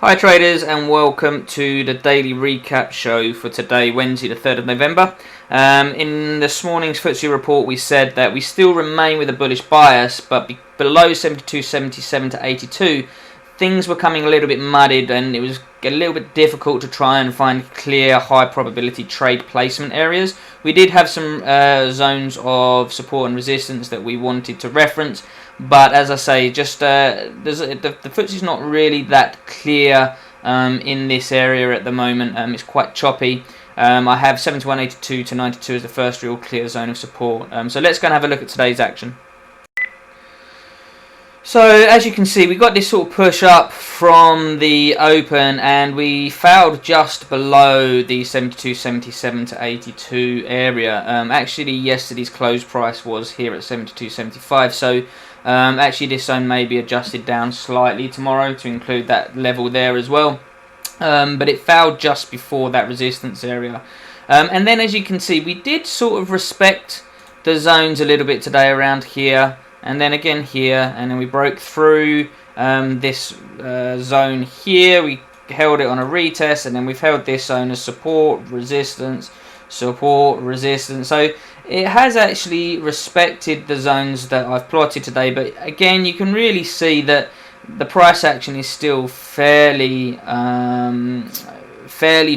Hi traders, and welcome to the daily recap show for today, Wednesday the 3rd of November. In this morning's FTSE report we said that we still remain with a bullish bias, but below 72.77 to 82 things were coming a little bit muddied and it was a little bit difficult to try and find clear high probability trade placement areas. We did have some zones of support and resistance that we wanted to reference, but as I say, just the FTSE's not really that clear in this area at the moment. It's quite choppy. I have 71.82 to 92 as the first real clear zone of support. So let's go and have a look at today's action. So as you can see, we got this sort of push up from the open and we failed just below the 72.77 to 82 area. Actually yesterday's close price was here at 72.75, so actually this zone may be adjusted down slightly tomorrow to include that level there as well. But it failed just before that resistance area. And then as you can see, we did sort of respect the zones a little bit today around here. And then again here, and then we broke through this zone here. We held it on a retest, and then we've held this zone as support, resistance, support, resistance. So it has actually respected the zones that I've plotted today. But again, you can really see that the price action is still fairly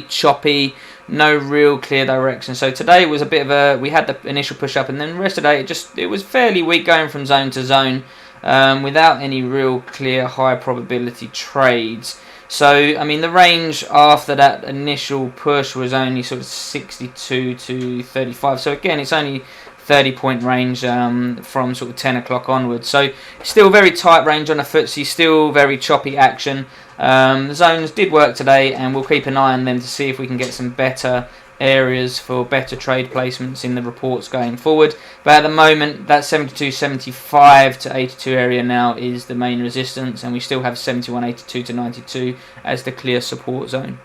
choppy. No real clear direction. So today was a bit of we had the initial push up, and then the rest of the day it was fairly weak, going from zone to zone without any real clear high probability trades. So I mean, the range after that initial push was only sort of 62 to 35. So again, it's only 30-point range from sort of 10 o'clock onwards. So still very tight range on the FTSE, still very choppy action. The zones did work today, and we'll keep an eye on them to see if we can get some better areas for better trade placements in the reports going forward. But at the moment, that 72.75 to 82 area now is the main resistance, and we still have 71.82 to 92 as the clear support zone.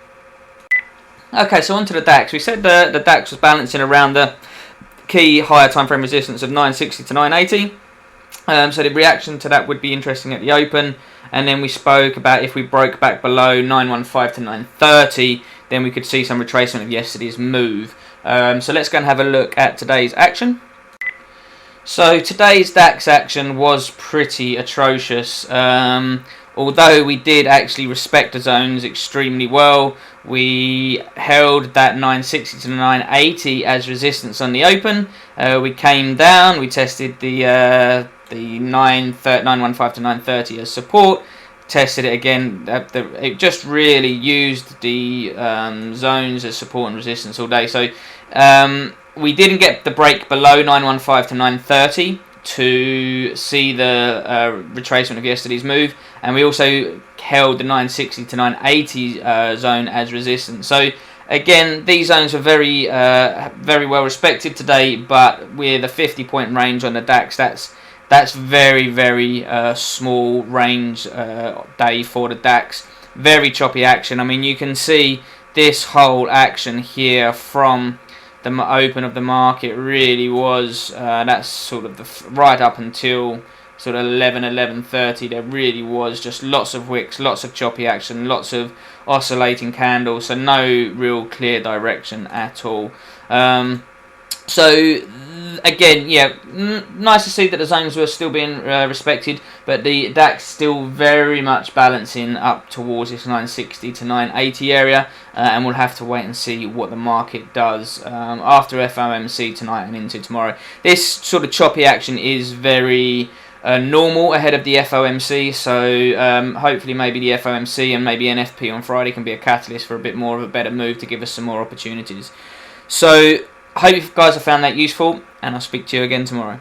Okay, so on to the DAX. We said the DAX was balancing around the key higher time frame resistance of 960 to 980. So the reaction to that would be interesting at the open, and then we spoke about if we broke back below 915 to 930, then we could see some retracement of yesterday's move. So let's go and have a look at today's action. So today's DAX action was pretty atrocious. Although we did actually respect the zones extremely well, we held that 960 to 980 as resistance on the open. We came down, we tested the 915 to 930 as support, tested it again. It just really used the zones as support and resistance all day. So we didn't get the break below 915 to 930 to see the retracement of yesterday's move, and we also held the 960 to 980 zone as resistance. So again, these zones were very well respected today, but with a 50-point range on the DAX, that's very small range day for the DAX. Very choppy action. I mean, you can see this whole action here from the open of the market really was that's sort of right up until sort of 11:30. There really was just lots of wicks, lots of choppy action, lots of oscillating candles, so no real clear direction at all. So again, yeah, nice to see that the zones were still being respected, but the DAX still very much balancing up towards this 960 to 980 area, and we'll have to wait and see what the market does after FOMC tonight and into tomorrow. This sort of choppy action is very normal ahead of the FOMC, so hopefully maybe the FOMC and maybe NFP on Friday can be a catalyst for a bit more of a better move to give us some more opportunities. So I hope you guys have found that useful, and I'll speak to you again tomorrow.